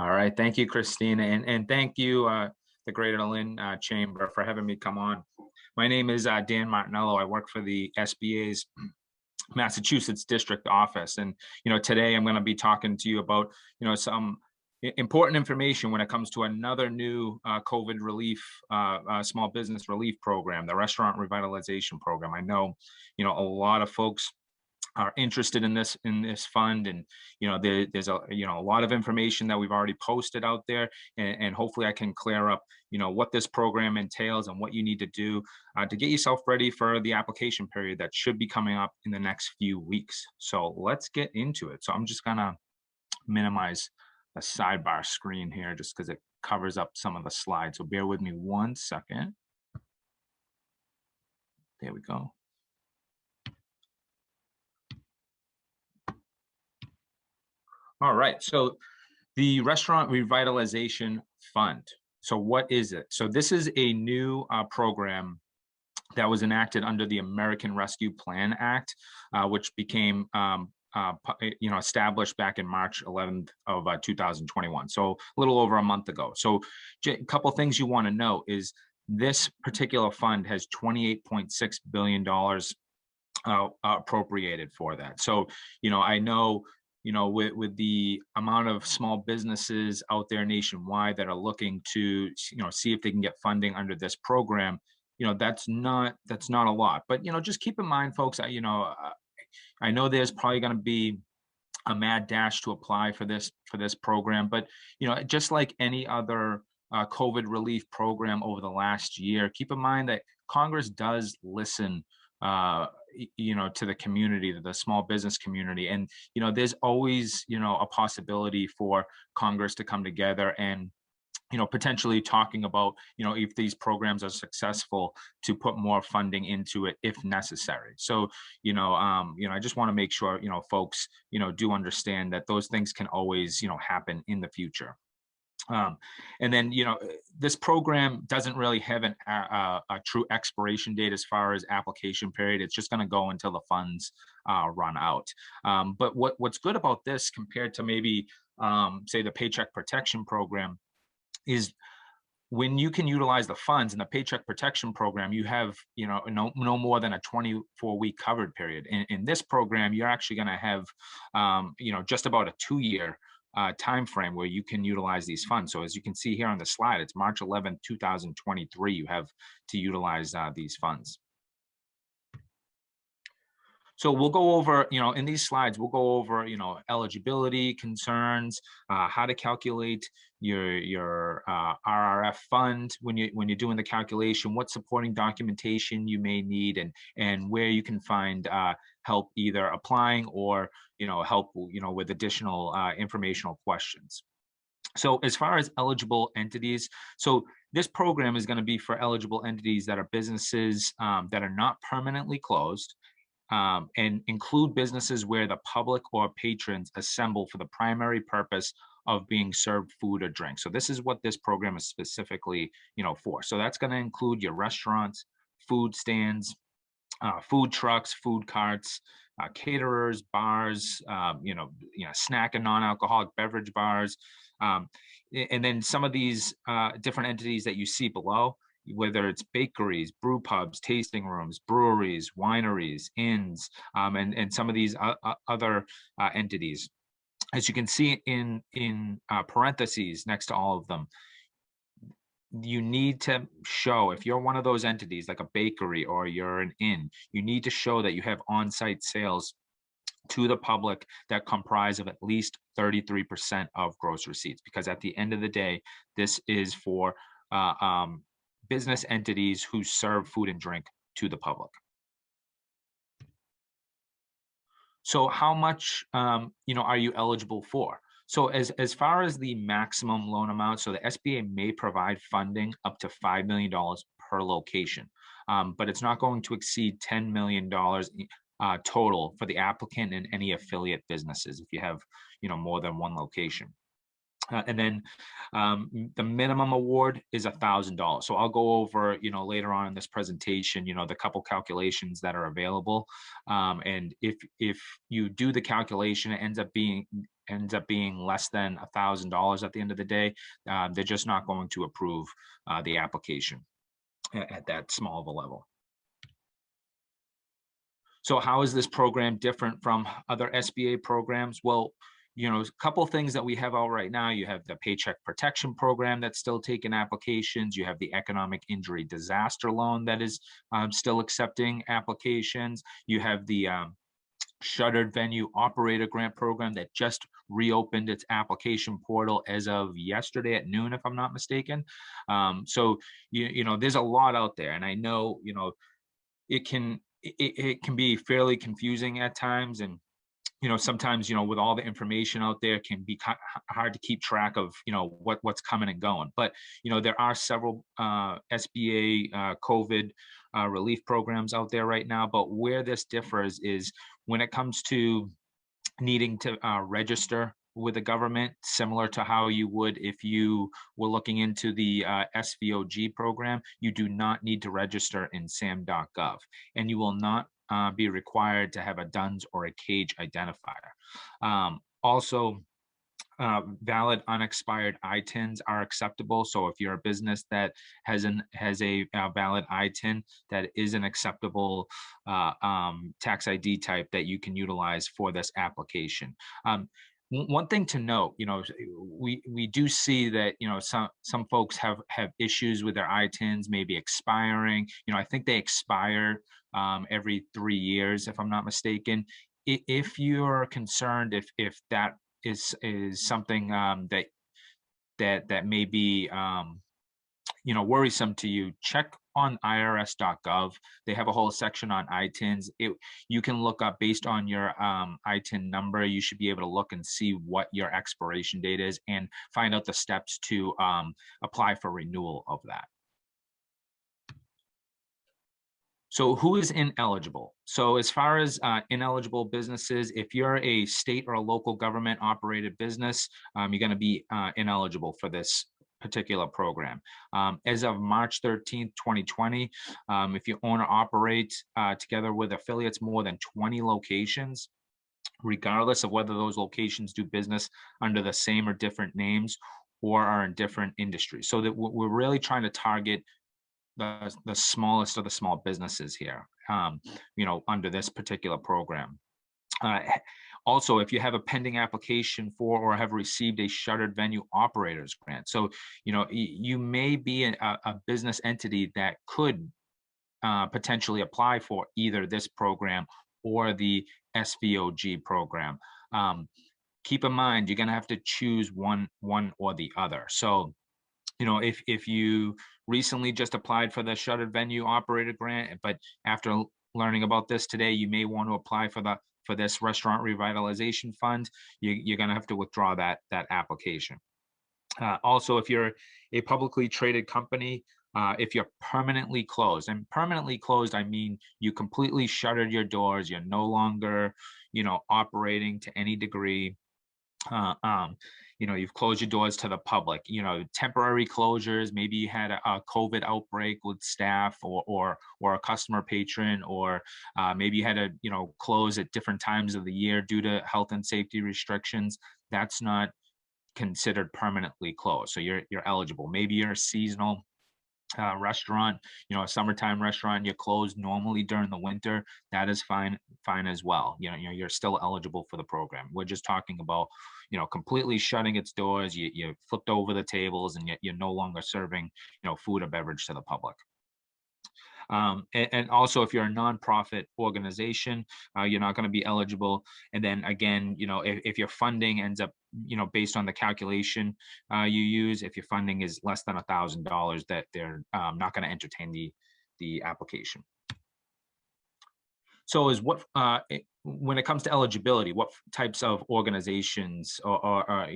All right, thank you, Christina, and thank you, the Greater Lynn Chamber, for having me come on. My name is Dan Martiniello. I work for the SBA's Massachusetts District Office, and today I'm going to be talking to you about some important information when it comes to another new COVID relief, small business relief program, the Restaurant Revitalization Program. I know a lot of folks are interested in this fund, and there's a lot of information that we've already posted out there, and hopefully I can clear up what this program entails and what you need to do to get yourself ready for the application period that should be coming up in the next few weeks. So let's get into it. So I'm just gonna minimize the sidebar screen here just because it covers up some of the slides, so bear with me 1 second. There we go. All right, so the Restaurant Revitalization Fund. So what is it? So this is a new program that was enacted under the American Rescue Plan Act, which became established back in March 11th of 2021. So a little over a month ago. So a couple things you want to know is this particular fund has $28.6 billion appropriated for that. So I know with the amount of small businesses out there nationwide that are looking to see if they can get funding under this program, that's not a lot. But just keep in mind, folks, I know there's probably going to be a mad dash to apply for this program, but just like any other COVID relief program over the last year, keep in mind that Congress does listen to the community, to the small business community, and there's always a possibility for Congress to come together and potentially talking about if these programs are successful, to put more funding into it if necessary. So I just want to make sure folks do understand that those things can always happen in the future. And then this program doesn't really have a true expiration date as far as application period. It's just going to go until the funds run out. But what's good about this compared to maybe say the Paycheck Protection Program is when you can utilize the funds in the Paycheck Protection Program, you have no more than a 24-week covered period. In this program, you're actually going to have just about a 2-year time frame where you can utilize these funds. So as you can see here on the slide, it's March 11th, 2023. You have to utilize these funds. So we'll go over, in these slides, we'll go over, eligibility concerns, how to calculate your RRF fund when you're doing the calculation, what supporting documentation you may need, and where you can find help either applying or help with additional informational questions. So as far as eligible entities, so this program is going to be for eligible entities that are businesses that are not permanently closed, and include businesses where the public or patrons assemble for the primary purpose of being served food or drink. So this is what this program is specifically, for. So that's going to include your restaurants, food stands, food trucks, food carts, caterers, bars, snack and non-alcoholic beverage bars, and then some of these different entities that you see below, whether it's bakeries, brew pubs, tasting rooms, breweries, wineries, inns, and some of these other entities. As you can see in parentheses next to all of them, you need to show, if you're one of those entities like a bakery or you're an inn, you need to show that you have on-site sales to the public that comprise of at least 33% of gross receipts, because at the end of the day, this is for business entities who serve food and drink to the public. So how much are you eligible for? So as far as the maximum loan amount, so the SBA may provide funding up to $5 million per location, but it's not going to exceed $10 million total for the applicant and any affiliate businesses if you have more than one location. And then the minimum award is $1,000. So I'll go over, later on in this presentation, the couple calculations that are available. And if you do the calculation, it ends up being ends up being less than $1,000 at the end of the day, they're just not going to approve the application at that small of a level. So how is this program different from other SBA programs? Well, a couple of things that we have out right now. You have the Paycheck Protection Program that's still taking applications. You have the Economic Injury Disaster Loan that is still accepting applications. You have the Shuttered Venue Operator Grant Program that just reopened its application portal as of yesterday at noon, if I'm not mistaken. So, there's a lot out there. And I know, it can be fairly confusing at times, and sometimes with all the information out there, can be hard to keep track of what's coming and going. But there are several SBA COVID relief programs out there right now. But where this differs is when it comes to needing to register with the government, similar to how you would if you were looking into the SVOG program. You do not need to register in sam.gov, and you will not be required to have a DUNS or a CAGE identifier. Also, valid unexpired ITINs are acceptable. So if you're a business that has a valid ITIN, that is an acceptable tax ID type that you can utilize for this application. One thing to note, we do see that some folks have issues with their ITINs maybe expiring. I think they expire every 3 years, if I'm not mistaken. If you're concerned, if that is something that may be worrisome to you, check on irs.gov. They have a whole section on ITINs. You can look up based on your ITIN number. You should be able to look and see what your expiration date is and find out the steps to apply for renewal of that. So who is ineligible? So as far as ineligible businesses, if you're a state or a local government operated business, you're going to be ineligible for this particular program. As of March 13th, 2020, if you own or operate together with affiliates more than 20 locations, regardless of whether those locations do business under the same or different names or are in different industries. So that we're really trying to target the smallest of the small businesses here, under this particular program. Also, if you have a pending application for or have received a shuttered venue operators grant. So, you may be a business entity that could potentially apply for either this program or the SVOG program. Keep in mind, you're going to have to choose one or the other. So, if you recently just applied for the shuttered venue operator grant, but after learning about this today, you may want to apply for this Restaurant Revitalization Fund, you're going to have to withdraw that application. Also, if you're a publicly traded company, if you're permanently closed, and permanently closed, I mean you completely shuttered your doors, you're no longer, operating to any degree. You've closed your doors to the public. Temporary closures. Maybe you had a COVID outbreak with staff or a customer patron, or maybe you had to close at different times of the year due to health and safety restrictions. That's not considered permanently closed, so you're eligible. Maybe you're a seasonal restaurant, a summertime restaurant, you're closed normally during the winter, that is fine as well. You're still eligible for the program. We're just talking about completely shutting its doors. You flipped over the tables, and you're no longer serving food or beverage to the public. And also, if you're a nonprofit organization, you're not going to be eligible. And then again, if your funding ends up, based on the calculation you use, if your funding is less than $1,000, that they're not going to entertain the application. So when it comes to eligibility, what types of organizations or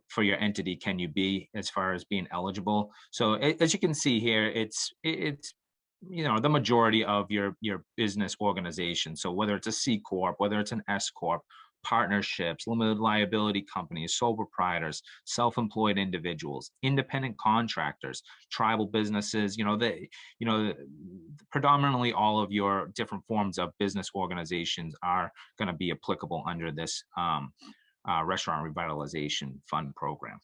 for your entity can you be as far as being eligible? So as you can see here, it's the majority of your business organization. So whether it's a C Corp, whether it's an S Corp, partnerships, limited liability companies, sole proprietors, self-employed individuals, independent contractors, tribal businesses, predominantly all of your different forms of business organizations are going to be applicable under this Restaurant Revitalization Fund Program.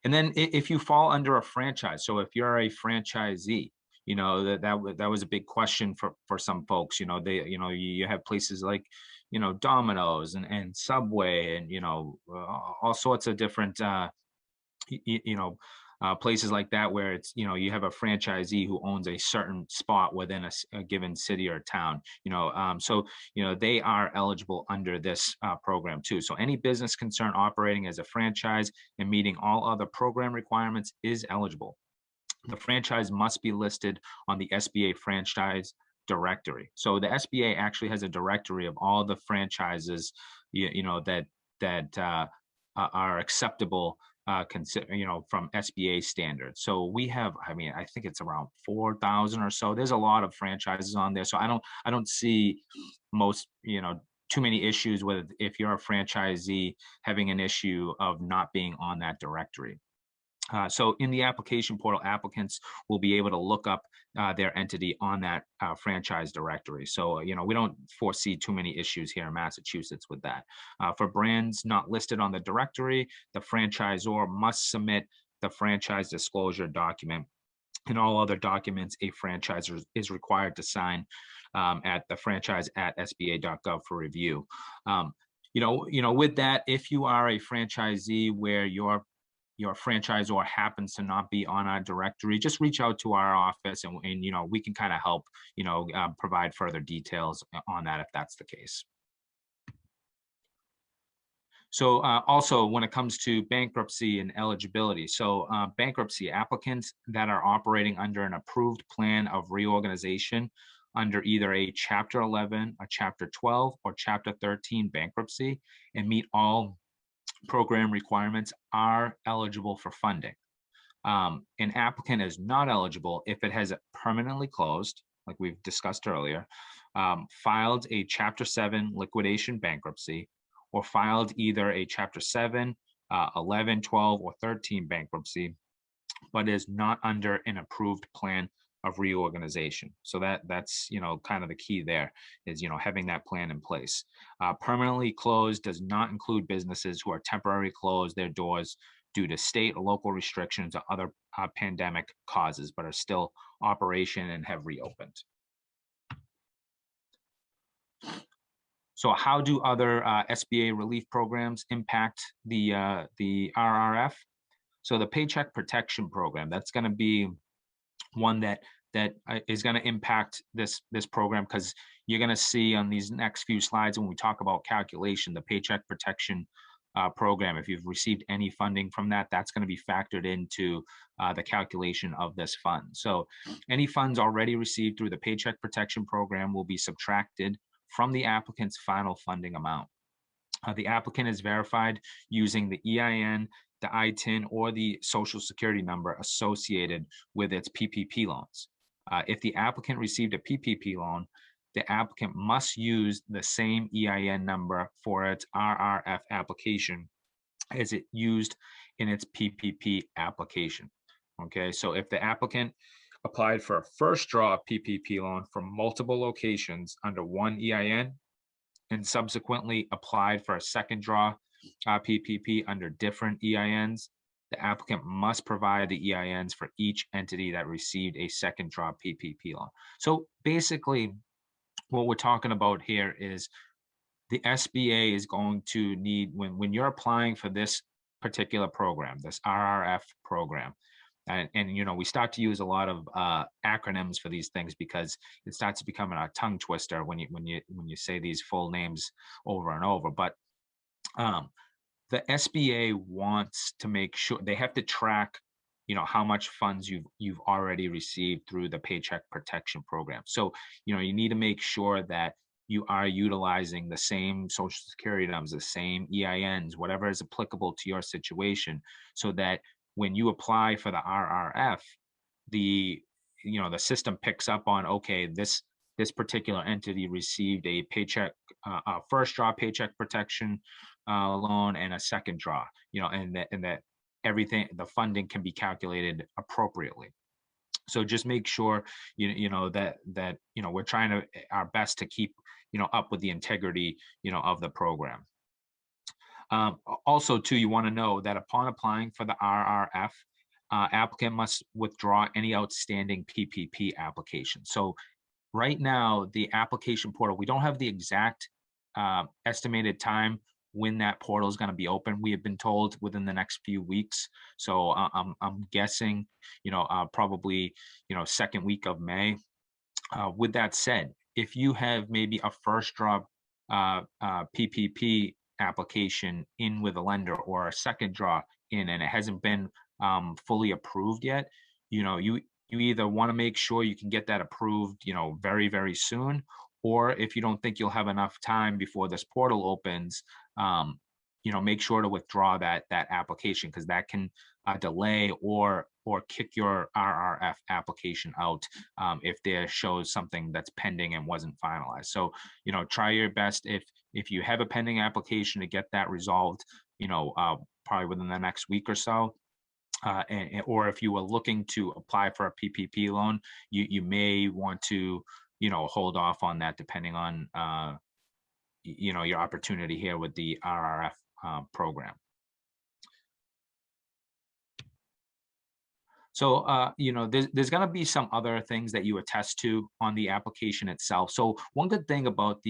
And then if you fall under a franchise, so if you're a franchisee, that was a big question for some folks. You have places like, Domino's and Subway and all sorts of different places like that, where it's, you have a franchisee who owns a certain spot within a given city or town, so they are eligible under this program too. So any business concern operating as a franchise and meeting all other program requirements is eligible. The franchise must be listed on the SBA franchise directory. So the SBA actually has a directory of all the franchises, that are acceptable, from SBA standards. So we have, I think it's around 4,000 or so. There's a lot of franchises on there. So I don't see most, too many issues with, if you're a franchisee, having an issue of not being on that directory. So in the application portal, applicants will be able to look up their entity on that franchise directory. So, we don't foresee too many issues here in Massachusetts with that. For brands not listed on the directory, the franchisor must submit the franchise disclosure document and all other documents a franchisor is required to sign at the franchise@sba.gov for review. With that, if you are a franchisee where your franchisor happens to not be on our directory, just reach out to our office and we can kind of help, provide further details on that if that's the case. So also when it comes to bankruptcy and eligibility, so bankruptcy applicants that are operating under an approved plan of reorganization under either a Chapter 11, a Chapter 12, or Chapter 13 bankruptcy and meet all program requirements are eligible for funding. An applicant is not eligible if it has permanently closed, like we've discussed earlier, filed a Chapter 7 liquidation bankruptcy, or filed either a Chapter 7, 11, 12, or 13 bankruptcy, but is not under an approved plan of reorganization. So that's kind of the key there is having that plan in place. Permanently closed does not include businesses who are temporarily closed their doors due to state or local restrictions or other pandemic causes, but are still operation and have reopened. So how do other SBA relief programs impact the RRF? So the Paycheck Protection Program, that's going to be one that is going to impact this program, because you're going to see on these next few slides when we talk about calculation, the Paycheck Protection Program, if you've received any funding from that, that's going to be factored into the calculation of this fund. So any funds already received through the Paycheck Protection Program will be subtracted from the applicant's final funding amount. The applicant is verified using the EIN, the ITIN, or the Social Security number associated with its PPP loans. If the applicant received a PPP loan, the applicant must use the same EIN number for its RRF application as it used in its PPP application. Okay, so if the applicant applied for a first draw PPP loan from multiple locations under one EIN and subsequently applied for a second draw PPP under different EINs, the applicant must provide the EINs for each entity that received a second draw PPP loan. So basically, what we're talking about here is the SBA is going to need, when you're applying for this particular program, this RRF program, and we start to use a lot of acronyms for these things because it starts becoming a tongue twister when you say these full names over and over. But the SBA wants to make sure they have to track, how much funds you've already received through the Paycheck Protection Program. So, you need to make sure that you are utilizing the same Social Security numbers, the same EINs, whatever is applicable to your situation, so that when you apply for the RRF, the system picks up on, okay, this particular entity received a paycheck, first draw Paycheck Protection loan and a second draw, and that everything, the funding can be calculated appropriately. So just make sure that we're trying our best to keep up with the integrity, of the program. Also, too, you want to know that upon applying for the RRF, applicant must withdraw any outstanding PPP application. So right now, the application portal, we don't have the exact estimated time when that portal is going to be open. We have been told within the next few weeks. So I'm guessing, probably, second week of May. With that said, if you have maybe a first draw PPP application in with a lender or a second draw in and it hasn't been fully approved yet, you either want to make sure you can get that approved, very, very soon, or if you don't think you'll have enough time before this portal opens, make sure to withdraw that application, because that can delay or kick your RRF application out if there shows something that's pending and wasn't finalized. So, try your best if you have a pending application to get that resolved, probably within the next week or so. Or if you were looking to apply for a PPP loan, you may want to, hold off on that depending on, your opportunity here with the RRF program. So, there's going to be some other things that you attest to on the application itself. So one good thing about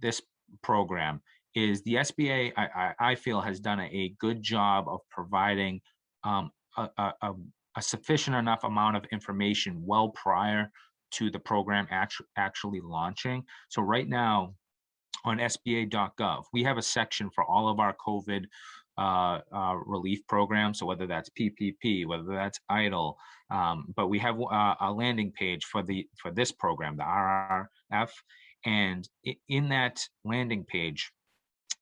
this program is the SBA, I feel, has done a good job of providing a sufficient enough amount of information well prior to the program actually launching. So right now on SBA.gov, we have a section for all of our COVID relief programs. So whether that's PPP, whether that's EIDL, but we have a landing page for this program, the RRF, and in that landing page,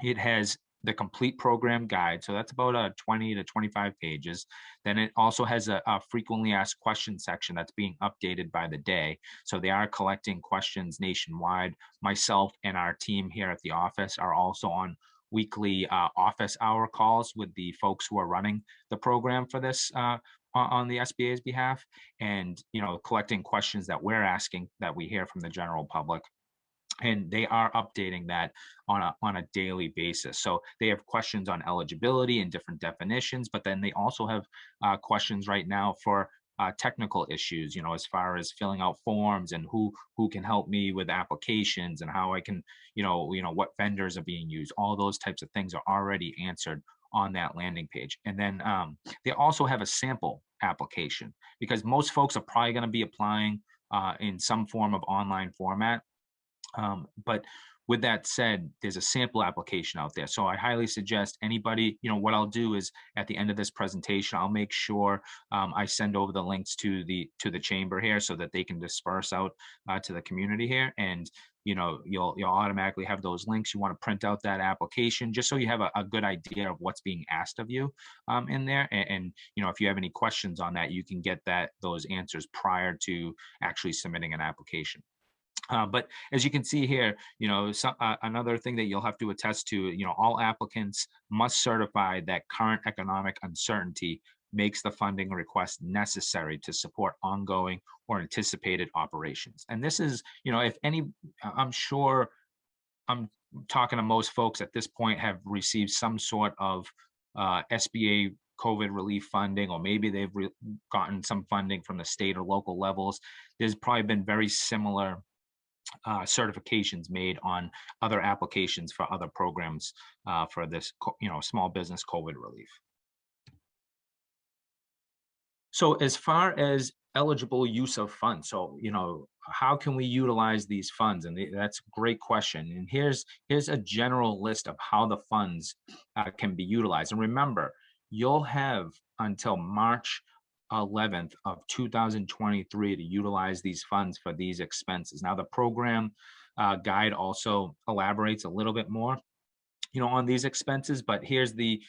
it has the complete program guide. So that's about 20 to 25 pages. Then it also has a frequently asked questions section that's being updated by the day. So they are collecting questions nationwide. Myself and our team here at the office are also on weekly office hour calls with the folks who are running the program for this on the SBA's behalf, and collecting questions that we're asking that we hear from the general public. And they are updating that on a daily basis. So they have questions on eligibility and different definitions, but then they also have questions right now for technical issues, as far as filling out forms and who can help me with applications and how I can, what vendors are being used. All those types of things are already answered on that landing page. And then they also have a sample application, because most folks are probably going to be applying in some form of online format. But with that said, there's a sample application out there. So I highly suggest anybody, what I'll do is at the end of this presentation, I'll make sure I send over the links to the chamber here so that they can disperse out to the community here. And, you'll automatically have those links. You want to print out that application just so you have a good idea of what's being asked of you in there. And, if you have any questions on that, you can get those answers prior to actually submitting an application. But as you can see here, another thing that you'll have to attest to, all applicants must certify that current economic uncertainty makes the funding request necessary to support ongoing or anticipated operations. And this is, if any, I'm sure I'm talking to most folks at this point have received some sort of SBA COVID relief funding, or maybe they've gotten some funding from the state or local levels. There's probably been very similar certifications made on other applications for other programs for this, small business COVID relief. So as far as eligible use of funds, so how can we utilize these funds? And that's a great question. And here's a general list of how the funds can be utilized. And remember, you'll have until March 11th of 2023 to utilize these funds for these expenses. Now, the program guide also elaborates a little bit more, on these expenses, but here's the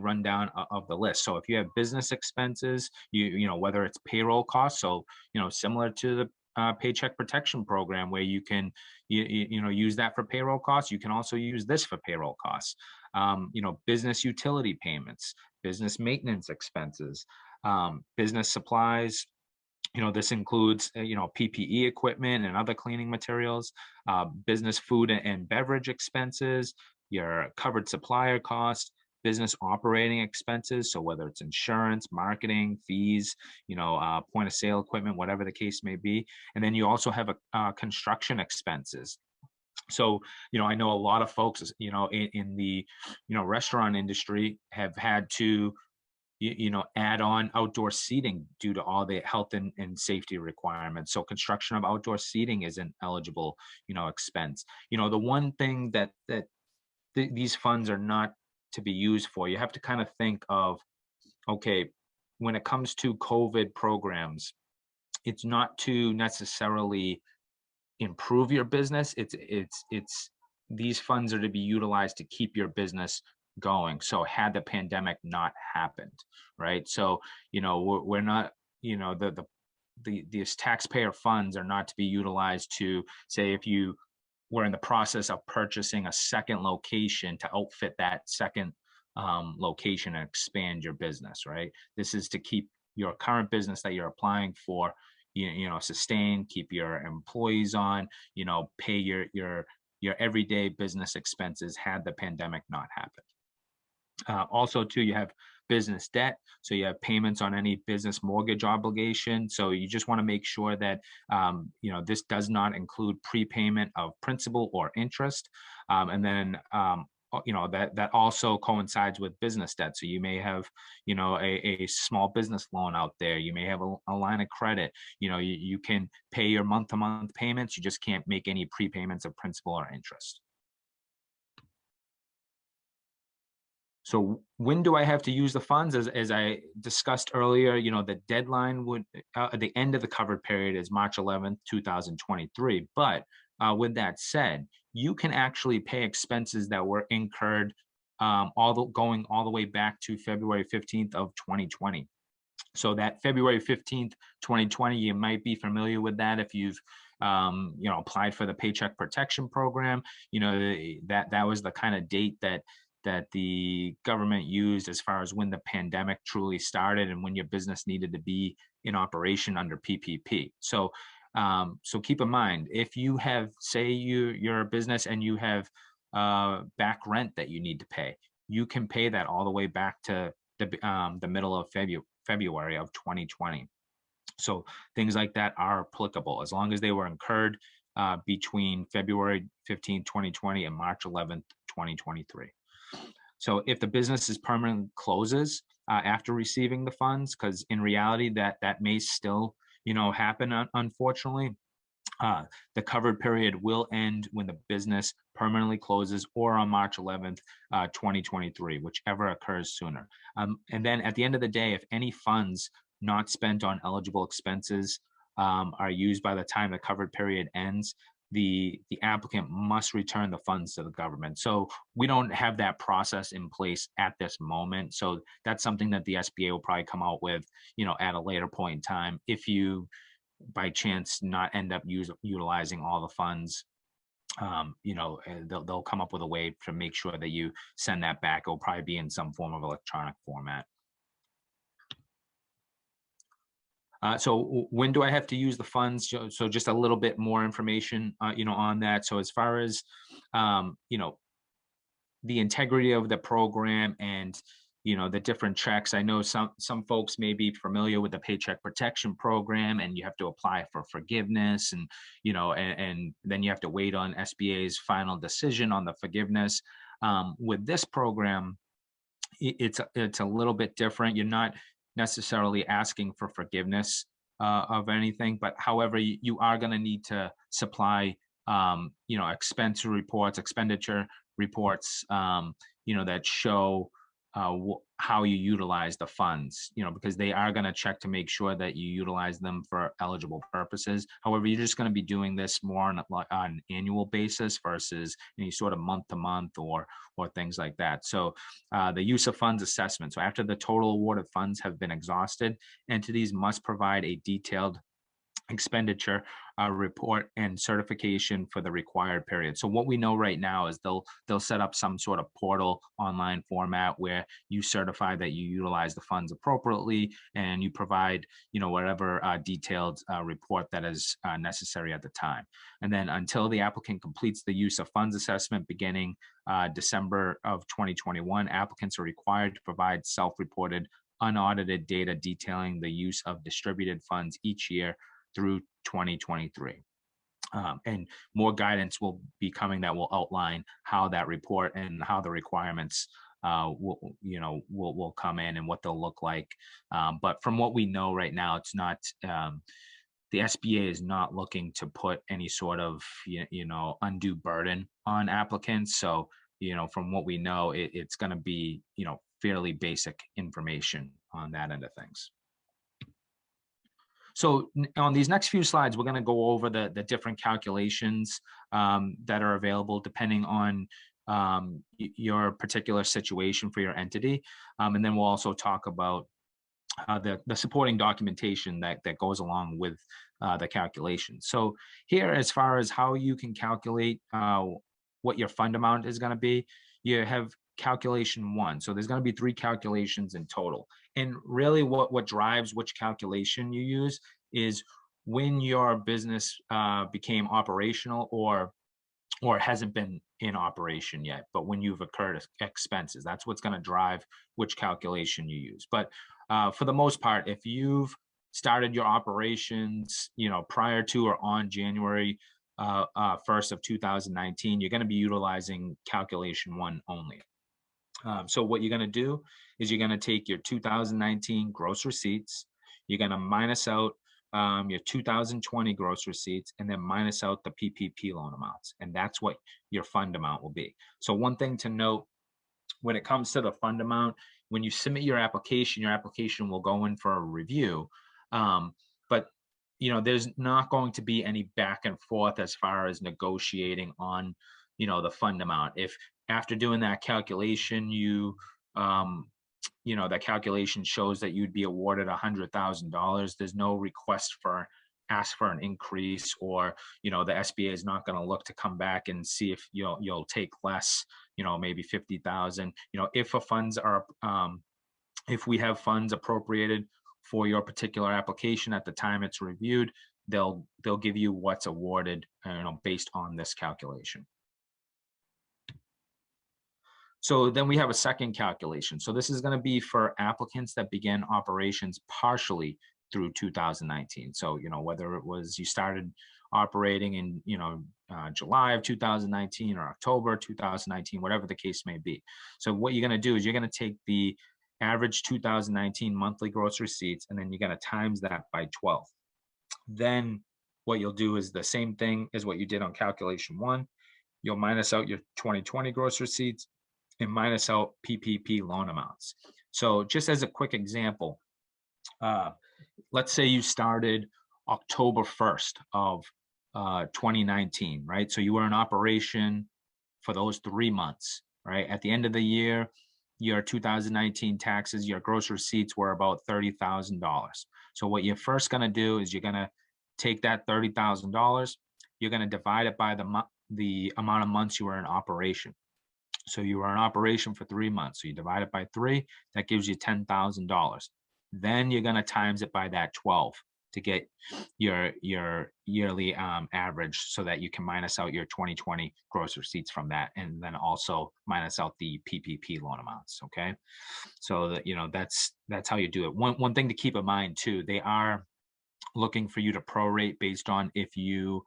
rundown of the list. So if you have business expenses, whether it's payroll costs, so similar to the Paycheck Protection Program, where you can use that for payroll costs, you can also use this for payroll costs. Business utility payments, business maintenance expenses, business supplies, This includes, PPE equipment and other cleaning materials, business food and beverage expenses, your covered supplier costs, business operating expenses. So whether it's insurance, marketing, fees, point of sale equipment, whatever the case may be. And then you also have construction expenses. So, I know a lot of folks, in the, restaurant industry have had to add on outdoor seating due to all the health and safety requirements. So construction of outdoor seating is an eligible, expense. The one thing that these funds are not to be used for, you have to kind of think of, okay, when it comes to COVID programs, it's not to necessarily improve your business. It's these funds are to be utilized to keep your business going. So had the pandemic not happened, right? So, we're not, these taxpayer funds are not to be utilized to say, if you were in the process of purchasing a second location, to outfit that second location and expand your business, right? This is to keep your current business that you're applying for, sustain, keep your employees on, pay your everyday business expenses had the pandemic not happened. Also, too, you have business debt. So you have payments on any business mortgage obligation. So you just want to make sure that, this does not include prepayment of principal or interest. And then, that also coincides with business debt. So you may have, a small business loan out there. You may have a line of credit. You can pay your month-to-month payments. You just can't make any prepayments of principal or interest. So when do I have to use the funds? As I discussed earlier, the deadline would, at the end of the covered period is March 11th, 2023. But with that said, you can actually pay expenses that were incurred going all the way back to February 15th of 2020. So that February 15th, 2020, you might be familiar with that if you've applied for the Paycheck Protection Program. That was the kind of date that the government used as far as when the pandemic truly started and when your business needed to be in operation under PPP. So keep in mind, if you have, say you're a business and you have back rent that you need to pay, you can pay that all the way back to the middle of February of 2020. So things like that are applicable as long as they were incurred between February 15, 2020 and March 11th, 2023. So if the business is permanently closes after receiving the funds, because in reality that may still happen, unfortunately, the covered period will end when the business permanently closes or on March 11th, 2023, whichever occurs sooner. And then at the end of the day, if any funds not spent on eligible expenses are used by the time the covered period ends, the applicant must return the funds to the government. So we don't have that process in place at this moment. So that's something that the SBA will probably come out with, at a later point in time. If you, by chance, not end up utilizing all the funds, they'll come up with a way to make sure that you send that back. It'll probably be in some form of electronic format. So when do I have to use the funds? So just a little bit more information, on that. So as far as, the integrity of the program and, the different checks, I know some folks may be familiar with the Paycheck Protection Program, and you have to apply for forgiveness, and, and then you have to wait on SBA's final decision on the forgiveness. With this program, it's a little bit different. You're not necessarily asking for forgiveness of anything, but however, you are going to need to supply, expenditure reports, that show how you utilize the funds, because they are going to check to make sure that you utilize them for eligible purposes. However, you're just going to be doing this more on an annual basis versus any sort of month to month or things like that. So the use of funds assessment. So after the total award of funds have been exhausted, entities must provide a detailed expenditure report and certification for the required period. So what we know right now is they'll set up some sort of portal online format where you certify that you utilize the funds appropriately, and you provide whatever detailed report that is necessary at the time. And then until the applicant completes the use of funds assessment beginning December of 2021, applicants are required to provide self-reported unaudited data detailing the use of distributed funds each year through 2023. And more guidance will be coming that will outline how that report and how the requirements will come in and what they'll look like. But from what we know right now, it's not the SBA is not looking to put any sort of undue burden on applicants. So from what we know, it's going to be fairly basic information on that end of things. So on these next few slides, we're going to go over the different calculations that are available depending on your particular situation for your entity. And then we'll also talk about the supporting documentation that goes along with the calculation. So here, as far as how you can calculate what your fund amount is going to be, you have calculation 1. So there's going to be 3 calculations in total. And really what drives which calculation you use is when your business became operational or hasn't been in operation yet, but when you've incurred expenses. That's what's going to drive which calculation you use. But for the most part, if you've started your operations prior to or on January 1st of 2019, you're going to be utilizing calculation 1 only. So what you're going to do is you're going to take your 2019 gross receipts, you're going to minus out your 2020 gross receipts, and then minus out the PPP loan amounts. And that's what your fund amount will be. So one thing to note when it comes to the fund amount, when you submit your application will go in for a review. But there's not going to be any back and forth as far as negotiating on the fund amount. If after doing that calculation, that calculation shows that you'd be awarded $100,000, there's no request ask for an increase, or the SBA is not going to look to come back and see if you'll take less, maybe 50,000. If we have funds appropriated for your particular application at the time it's reviewed, they'll give you what's awarded based on this calculation. So then we have a second calculation. So this is going to be for applicants that began operations partially through 2019. So, whether it was you started operating in, July of 2019 or October 2019, whatever the case may be. So what you're going to do is you're going to take the average 2019 monthly gross receipts, and then you're going to times that by 12. Then what you'll do is the same thing as what you did on calculation 1. You'll minus out your 2020 gross receipts and minus out PPP loan amounts. So just as a quick example, let's say you started October 1st of 2019, right? So you were in operation for those 3 months, right? At the end of the year, your 2019 taxes, your gross receipts were about $30,000. So what you're first going to do is you're going to take that $30,000, you're going to divide it by the amount of months you were in operation. So you were in operation for 3 months. So you divide it by 3, that gives you $10,000. Then you're going to times it by that 12 to get your yearly average, so that you can minus out your 2020 gross receipts from that, and then also minus out the PPP loan amounts. Okay, so that that's how you do it. One thing to keep in mind too, they are looking for you to prorate based on if you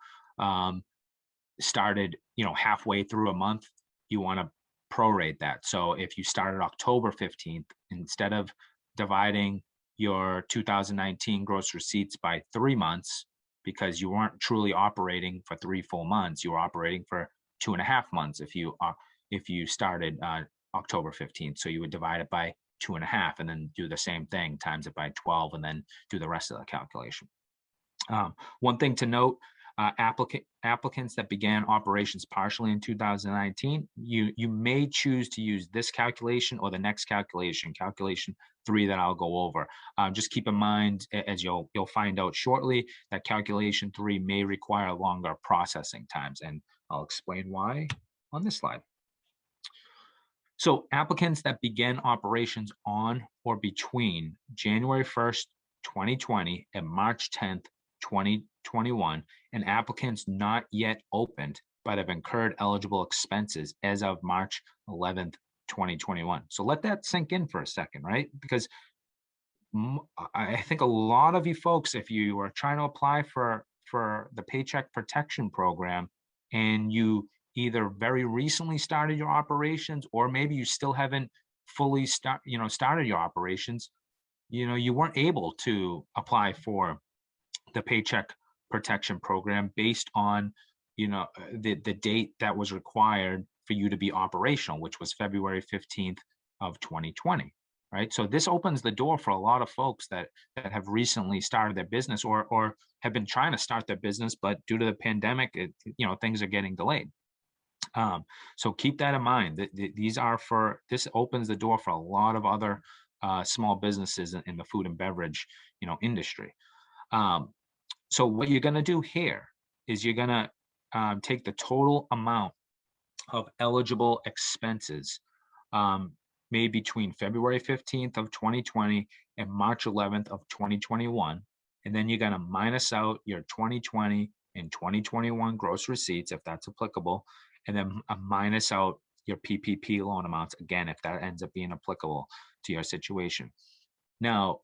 started halfway through a month, you want to prorate that. So if you started October 15th, instead of dividing your 2019 gross receipts by 3 months, because you weren't truly operating for 3 full months, you were operating for 2.5 months if you started October 15th. So you would divide it by 2.5 and then do the same thing, times it by 12, and then do the rest of the calculation. One thing to note, Applicants that began operations partially in 2019, you may choose to use this calculation or the next calculation, calculation 3 that I'll go over. Just keep in mind, as you'll find out shortly, that calculation 3 may require longer processing times, and I'll explain why on this slide. So applicants that began operations on or between January 1st, 2020 and March 10th, 2021, and applicants not yet opened but have incurred eligible expenses as of March 11th, 2021. So let that sink in for a second, right? Because I think a lot of you folks, if you are trying to apply for the Paycheck Protection Program and you either very recently started your operations or maybe you still haven't fully started your operations, you weren't able to apply for the Paycheck Protection Program based on the date that was required for you to be operational, which was February 15th of 2020. Right. So this opens the door for a lot of folks that have recently started their business or have been trying to start their business, but due to the pandemic, things are getting delayed. So keep that in mind. This opens the door for a lot of other small businesses in the food and beverage industry. So what you're going to do here is you're going to take the total amount of eligible expenses made between February 15th of 2020 and March 11th of 2021. And then you're going to minus out your 2020 and 2021 gross receipts, if that's applicable, and then minus out your PPP loan amounts, again, if that ends up being applicable to your situation. Now,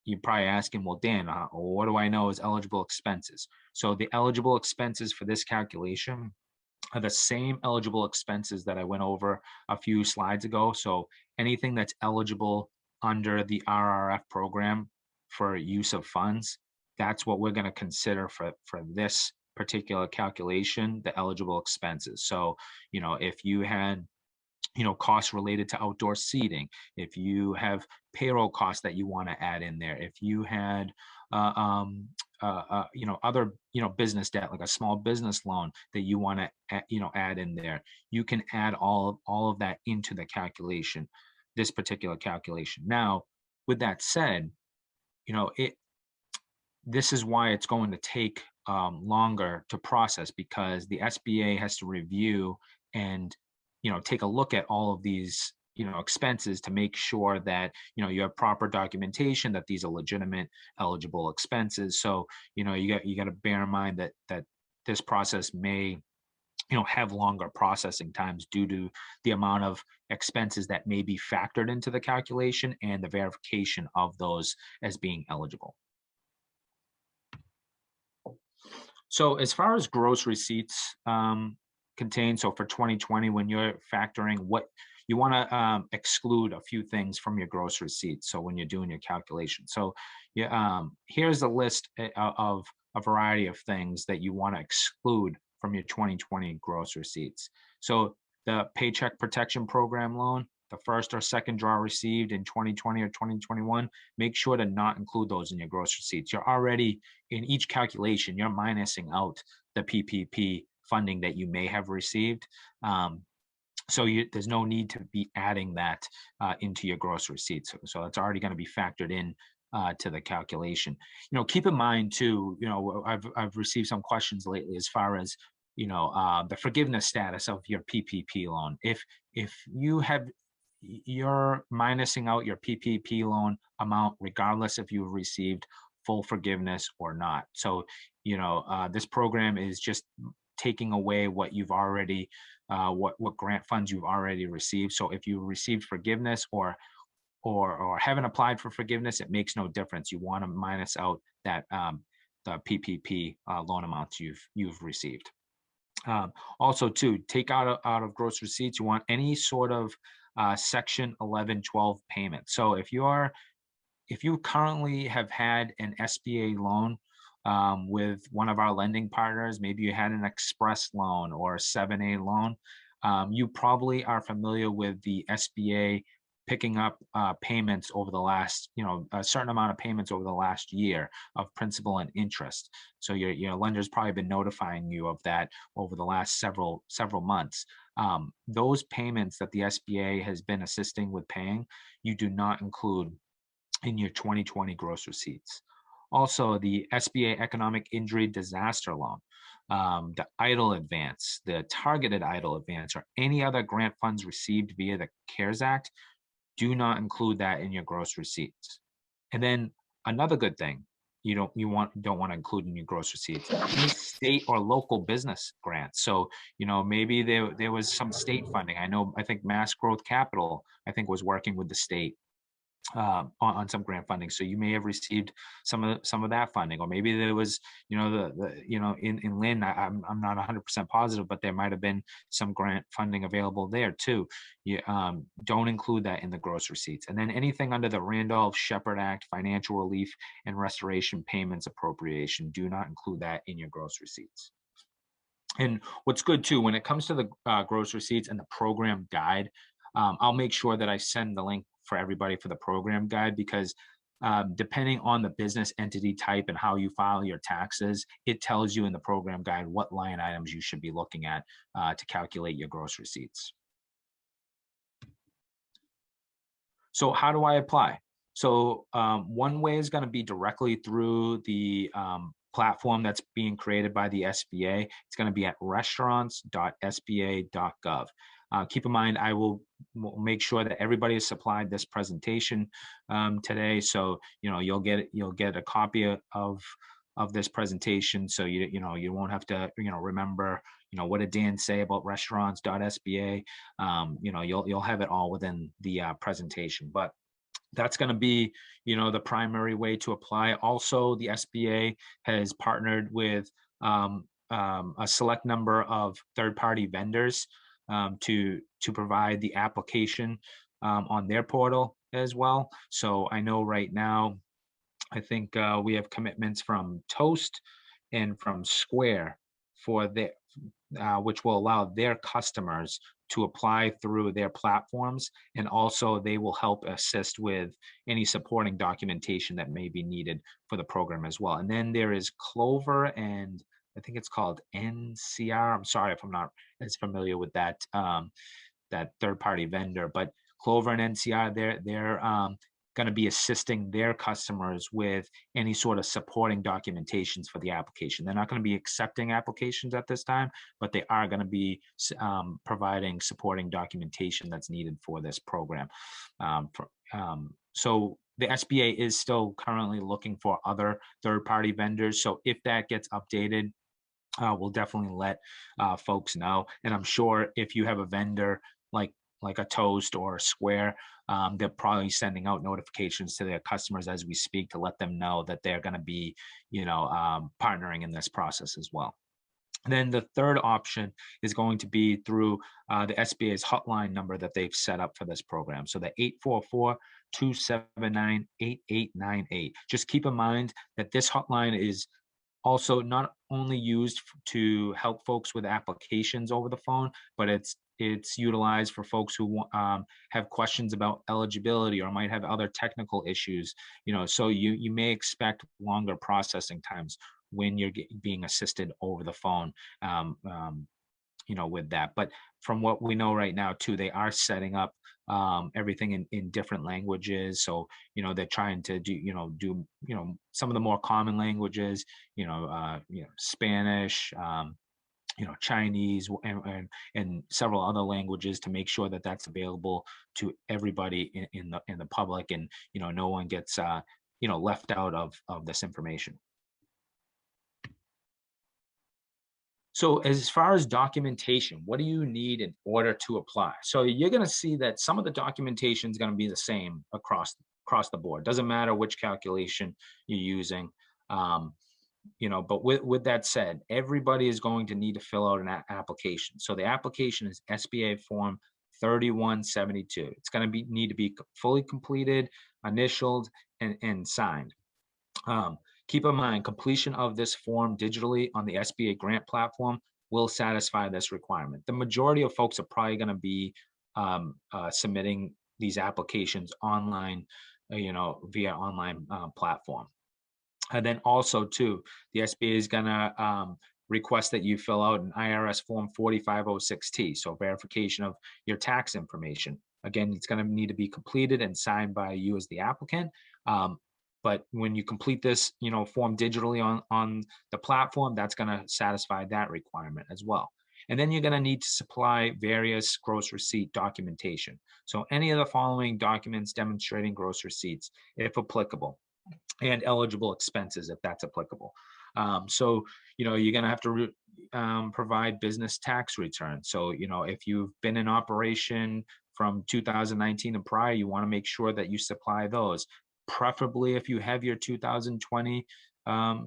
you're probably asking, well, Dan, what do I know is eligible expenses? So the eligible expenses for this calculation are the same eligible expenses that I went over a few slides ago. So anything that's eligible under the RRF program for use of funds, that's what we're going to consider for this particular calculation, the eligible expenses. So, if you had costs related to outdoor seating, if you have payroll costs that you want to add in there, if you had other business debt like a small business loan that you want to add in there, you can add all of that into the calculation, this particular calculation. Now, with that said, this is why it's going to take longer to process, because the SBA has to review and take a look at all of these expenses to make sure that you have proper documentation that these are legitimate eligible expenses. So you got to bear in mind that this process may have longer processing times due to the amount of expenses that may be factored into the calculation and the verification of those as being eligible. So as far as gross receipts contained, so for 2020, when you're factoring, what you want to exclude a few things from your gross receipts. So when you're doing your calculation, so here's a list of a variety of things that you want to exclude from your 2020 gross receipts. So the Paycheck Protection Program loan, the first or second draw received in 2020 or 2021, make sure to not include those in your gross receipts. You're already, in each calculation, you're minusing out the PPP funding that you may have received. So there's no need to be adding that into your gross receipts. So it's already going to be factored in to the calculation. Keep in mind too, I've received some questions lately as far as, the forgiveness status of your PPP loan. If you're minusing out your PPP loan amount, regardless if you've received full forgiveness or not. So, this program is just taking away what you've already, what grant funds you've already received. So if you received forgiveness or haven't applied for forgiveness, it makes no difference. You want to minus out that the PPP loan amounts you've received. Also, too, take out of gross receipts, you want any sort of Section 1112 payment. So if you currently have had an SBA loan with one of our lending partners, maybe you had an express loan or a 7A loan, you probably are familiar with the SBA picking up payments over the last, a certain amount of payments over the last year of principal and interest. So your lender's probably been notifying you of that over the last several months. Those payments that the SBA has been assisting with paying, you do not include in your 2020 gross receipts. Also, the SBA Economic Injury Disaster Loan, the EIDL advance, the targeted EIDL advance, or any other grant funds received via the CARES Act, do not include that in your gross receipts. And then another good thing you don't want to include in your gross receipts, any state or local business grants. So maybe there was some state funding. I think Mass Growth Capital, I think, was working with the state on some grant funding. So you may have received some of that funding, or maybe there was, in Lynn, I'm not 100% positive, but there might have been some grant funding available there too. You don't include that in the gross receipts. And then anything under the Randolph-Shepard Act, financial relief and restoration payments appropriation, do not include that in your gross receipts. And what's good too, when it comes to the gross receipts and the program guide, I'll make sure that I send the link for everybody for the program guide, because depending on the business entity type and how you file your taxes, it tells you in the program guide what line items you should be looking at to calculate your gross receipts. So how do I apply? So one way is going to be directly through the platform that's being created by the SBA. It's going to be at restaurants.sba.gov. Keep in mind, I will make sure that everybody is supplied this presentation today. So you'll get a copy of this presentation. So you won't have to remember what did Dan say about restaurants.sba. You'll have it all within the presentation. But that's going to be the primary way to apply. Also, the SBA has partnered with a select number of third-party vendors to provide the application on their portal as well. So I know right now, I think we have commitments from Toast and from Square for which will allow their customers to apply through their platforms, and also they will help assist with any supporting documentation that may be needed for the program as well. And then there is Clover, and I think it's called NCR. I'm sorry if I'm not as familiar with that that third-party vendor, but Clover and NCR, they're going to be assisting their customers with any sort of supporting documentations for the application. They're not going to be accepting applications at this time, but they are going to be providing supporting documentation that's needed for this program. So the SBA is still currently looking for other third-party vendors. So if that gets updated, we'll definitely let folks know. And I'm sure if you have a vendor like a Toast or a Square, they're probably sending out notifications to their customers as we speak to let them know that they're going to be, partnering in this process as well. And then the third option is going to be through the SBA's hotline number that they've set up for this program. So the 844-279-8898. Just keep in mind that this hotline is also not only used to help folks with applications over the phone, but it's utilized for folks who have questions about eligibility or might have other technical issues. So you may expect longer processing times when you're being assisted over the phone, with that. But from what we know right now too, they are setting up everything in different languages. So they're trying to do some of the more common languages, Spanish, Chinese, and several other languages, to make sure that that's available to everybody in the public, and no one gets left out of this information. So as far as documentation, what do you need in order to apply? So you're going to see that some of the documentation is going to be the same across the board. Doesn't matter which calculation you're using. But with that said, everybody is going to need to fill out an application. So the application is SBA Form 3172. It's going to need to be fully completed, initialed, and signed. Keep in mind, completion of this form digitally on the SBA grant platform will satisfy this requirement. The majority of folks are probably going to be submitting these applications online, via online platform. And then also too, the SBA is gonna request that you fill out an IRS form 4506T, so verification of your tax information. Again, it's gonna need to be completed and signed by you as the applicant. But when you complete this, form digitally on the platform, that's gonna satisfy that requirement as well. And then you're gonna need to supply various gross receipt documentation. So any of the following documents demonstrating gross receipts, if applicable, and eligible expenses if that's applicable. So, you're going to have to provide business tax returns. So, if you've been in operation from 2019 and prior, you want to make sure that you supply those. Preferably, if you have your 2020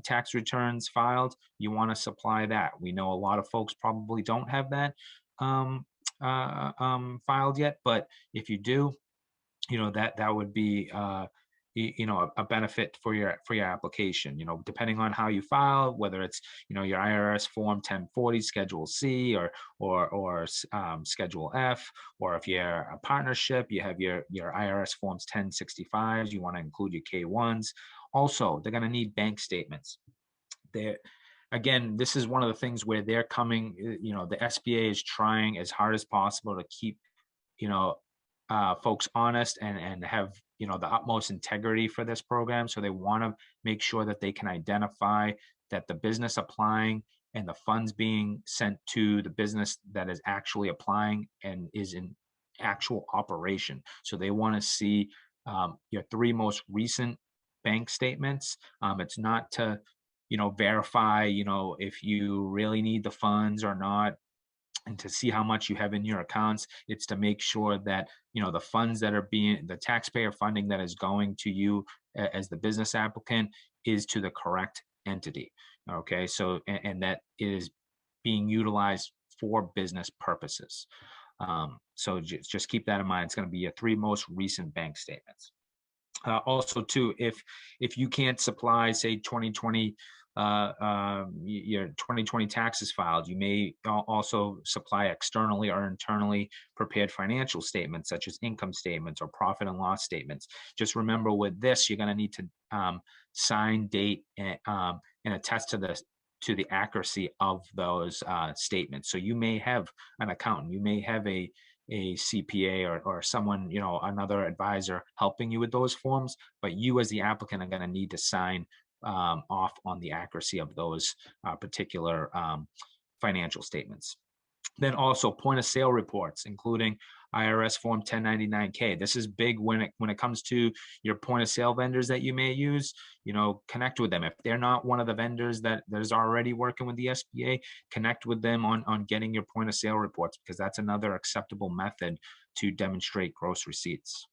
tax returns filed, you want to supply that. We know a lot of folks probably don't have that filed yet, but if you do, that would be a benefit for your application, depending on how you file, whether it's your IRS form 1040 schedule C or schedule F, or if you're a partnership, you have your IRS forms 1065s, you want to include your K1s. Also, they're going to need bank statements. Again, this is one of the things where they're coming, the SBA is trying as hard as possible to keep folks honest and have the utmost integrity for this program. So they want to make sure that they can identify that the business applying and the funds being sent to the business that is actually applying and is in actual operation. So they want to see your 3 most recent bank statements. It's not to verify if you really need the funds or not, and to see how much you have in your accounts. It's to make sure that the funds that are the taxpayer funding that is going to you as the business applicant is to the correct entity. Okay, so and that is being utilized for business purposes. So just keep that in mind. It's going to be your 3 most recent bank statements. Also too, if you can't supply, say, 2020 your 2020 taxes filed, you may also supply externally or internally prepared financial statements, such as income statements or profit and loss statements. Just remember, with this, you're going to need to sign, date, and attest to the accuracy of those statements. So you may have an accountant, you may have a CPA or someone, another advisor helping you with those forms, but you as the applicant are going to need to sign off on the accuracy of those particular financial statements. Then also point of sale reports, including IRS form 1099K. This is big when it comes to your point of sale vendors that you may use. Connect with them. If they're not one of the vendors that is already working with the SBA, connect with them on getting your point of sale reports, because that's another acceptable method to demonstrate gross receipts.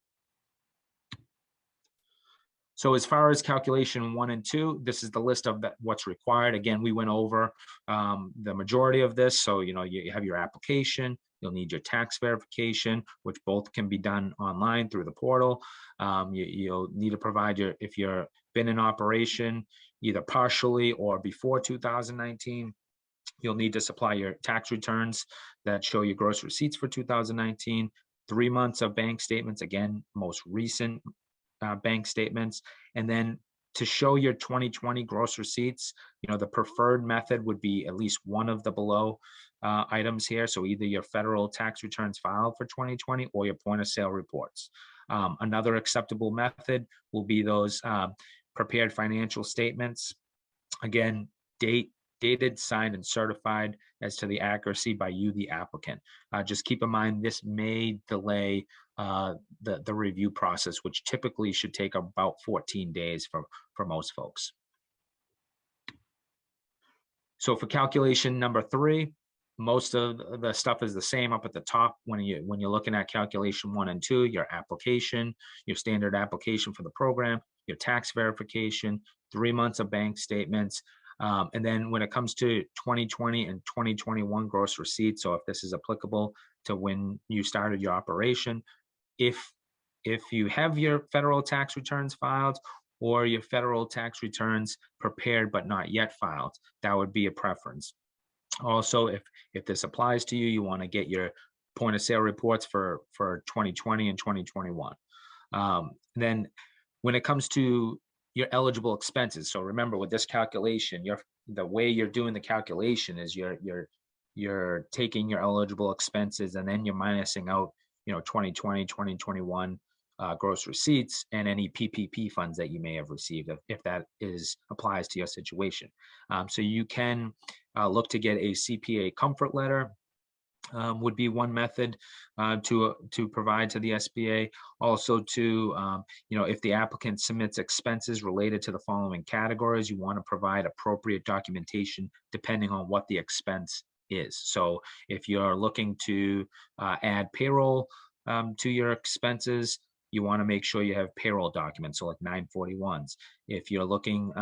So as far as calculation 1 and 2, this is the list of what's required. Again, we went over the majority of this. So, you have your application, you'll need your tax verification, which both can be done online through the portal. You'll need to provide if you're been in operation, either partially or before 2019, you'll need to supply your tax returns that show your gross receipts for 2019, 3 months of bank statements, again, most recent bank statements. And then to show your 2020 gross receipts, the preferred method would be at least one of the below items here. So either your federal tax returns filed for 2020 or your point of sale reports. Another acceptable method will be those prepared financial statements. Again, dated, signed, and certified as to the accuracy by you, the applicant. Just keep in mind, this may delay the review process, which typically should take about 14 days for most folks. So for calculation number 3, most of the stuff is the same up at the top when you're looking at calculation 1 and 2, your application, your standard application for the program, your tax verification, 3 months of bank statements. And then when it comes to 2020 and 2021 gross receipts, so if this is applicable to when you started your operation, if you have your federal tax returns filed or your federal tax returns prepared but not yet filed, that would be a preference. Also, if this applies to you, you want to get your point of sale reports for 2020 and 2021. Then when it comes to your eligible expenses, so remember with this calculation, the way you're doing the calculation is you're taking your eligible expenses and then you're minusing out 2020, 2021 gross receipts and any PPP funds that you may have received, if that applies to your situation. So you can look to get a CPA comfort letter. Would be one method to provide to the SBA. Also, if the applicant submits expenses related to the following categories, you want to provide appropriate documentation depending on what the expense is. So if you're looking to add payroll to your expenses, you want to make sure you have payroll documents, so like 941s. If you're looking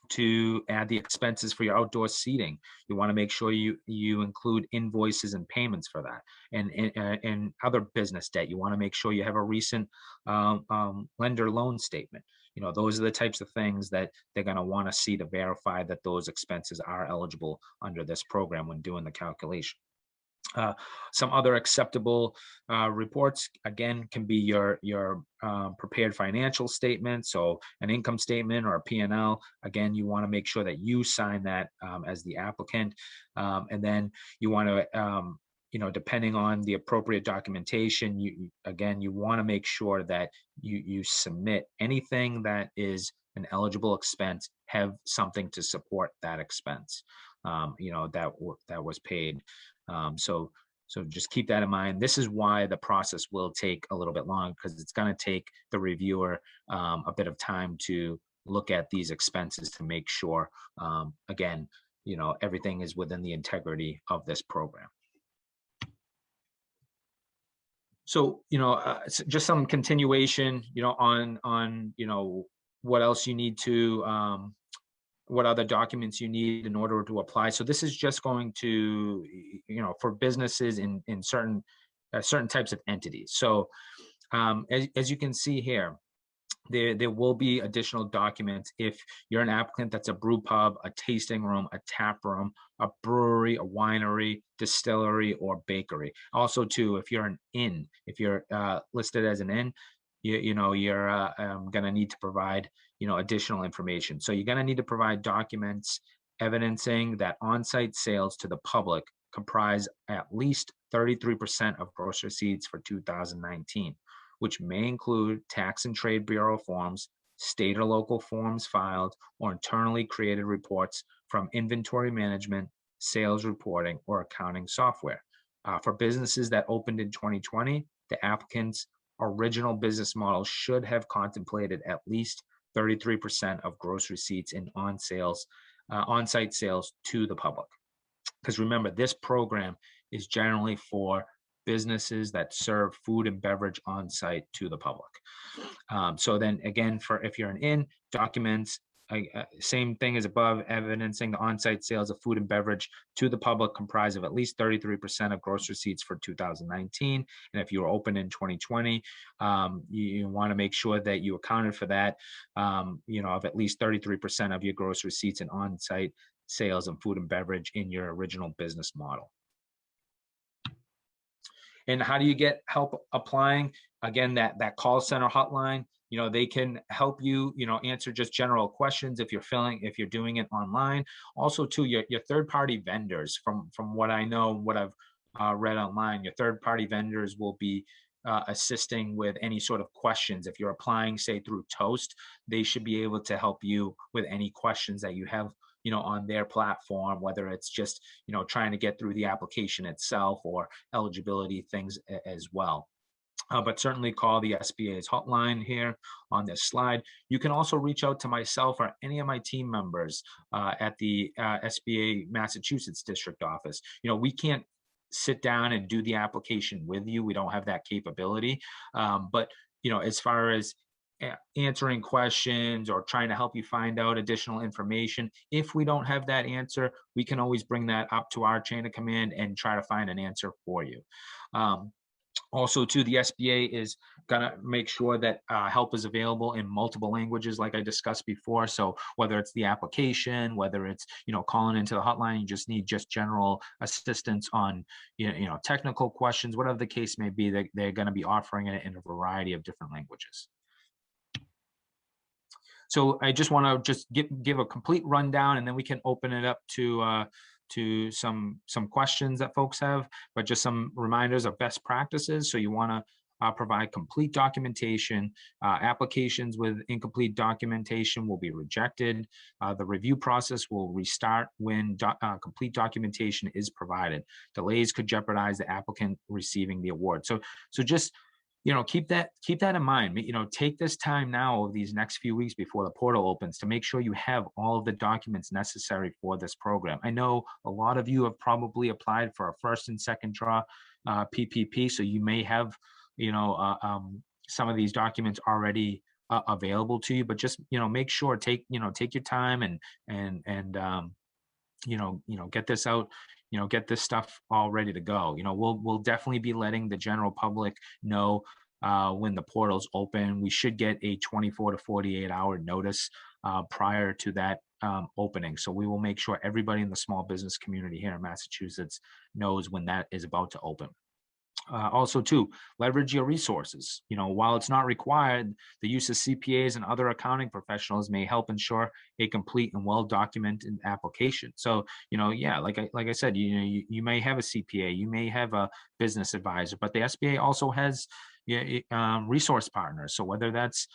to add the expenses for your outdoor seating, you want to make sure you include invoices and payments for that, and other business debt. You want to make sure you have a recent lender loan statement. Those are the types of things that they're going to want to see to verify that those expenses are eligible under this program when doing the calculation. Some other acceptable reports, again, can be your prepared financial statement, so an income statement or a P&L. Again, you want to make sure that you sign that as the applicant, and then you want to, depending on the appropriate documentation, you want to make sure that you submit anything that is an eligible expense, have something to support that expense, that was paid. So just keep that in mind. This is why the process will take a little bit long, because it's going to take the reviewer a bit of time to look at these expenses to make sure, again, everything is within the integrity of this program. So, just some continuation, on what else you need to, what other documents you need in order to apply. So this is just going to, for businesses in certain types of entities. So as you can see here, there will be additional documents if you're an applicant that's a brew pub, a tasting room, a tap room, a brewery, a winery, distillery, or bakery. Also, too, if you're an inn, if you're listed as an inn, you're going to need to provide additional information. So you're going to need to provide documents evidencing that on-site sales to the public comprise at least 33% of gross receipts for 2019, which may include tax and trade bureau forms, state or local forms filed, or internally created reports from inventory management, sales reporting, or accounting software. For businesses that opened in 2020, the applicant's original business model should have contemplated at least 33% of gross receipts in on-site sales to the public. Because remember, this program is generally for businesses that serve food and beverage on site to the public. So then again, if you're an inn, documents, same thing as above, evidencing the on-site sales of food and beverage to the public comprise of at least 33% of gross receipts for 2019. And if you were open in 2020, you want to make sure that you accounted for that, of at least 33% of your gross receipts in on-site sales of food and beverage in your original business model. And how do you get help applying? Again, that call center hotline, they can help you, answer just general questions if you're doing it online. Also, too, your third-party vendors, from what I know, what I've read online, your third-party vendors will be assisting with any sort of questions. If you're applying, say, through Toast, they should be able to help you with any questions that you have on their platform, whether it's just, trying to get through the application itself or eligibility things as well. But certainly call the SBA's hotline here on this slide. You can also reach out to myself or any of my team members at the SBA Massachusetts District Office. We can't sit down and do the application with you. We don't have that capability. But, as far as answering questions or trying to help you find out additional information, if we don't have that answer, we can always bring that up to our chain of command and try to find an answer for you. Also, too, the SBA is gonna make sure that help is available in multiple languages, like I discussed before. So whether it's the application, whether it's calling into the hotline, you just need just general assistance on technical questions, whatever the case may be. They're going to be offering it in a variety of different languages. So I just want to just give a complete rundown, and then we can open it up to some questions that folks have, but just some reminders of best practices. So you want to provide complete documentation. Applications with incomplete documentation will be rejected. The review process will restart when complete documentation is provided. Delays could jeopardize the applicant receiving the award. So just keep that in mind. Take this time now over these next few weeks before the portal opens to make sure you have all of the documents necessary for this program. I know a lot of you have probably applied for a first and second draw PPP, so you may have some of these documents already available to you, but just make sure take your time and get this out, get this stuff all ready to go. We'll definitely be letting the general public know when the portal's open. We should get a 24 to 48 hour notice prior to that opening. So we will make sure everybody in the small business community here in Massachusetts knows when that is about to open. Also, too, leverage your resources. While it's not required, the use of CPAs and other accounting professionals may help ensure a complete and well-documented application. So, yeah, like I said, you may have a CPA, you may have a business advisor, but the SBA also has resource partners. So whether that's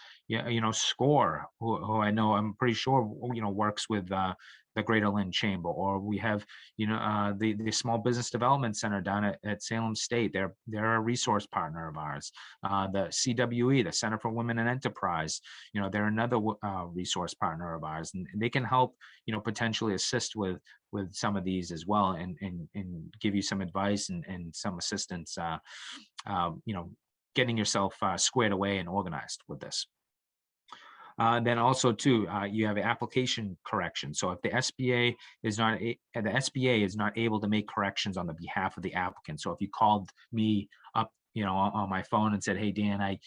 SCORE, who I know, I'm pretty sure works with the Greater Lynn Chamber, or we have the Small Business Development Center down at Salem State. They're a resource partner of ours. The CWE, the Center for Women in Enterprise, they're another resource partner of ours, and they can help potentially assist with some of these as well, and give you some advice and some assistance getting yourself squared away and organized with this. Then also too, you have application correction. So if the SBA is not able to make corrections on the behalf of the applicant. So if you called me up, on my phone and said, "Hey Dan, I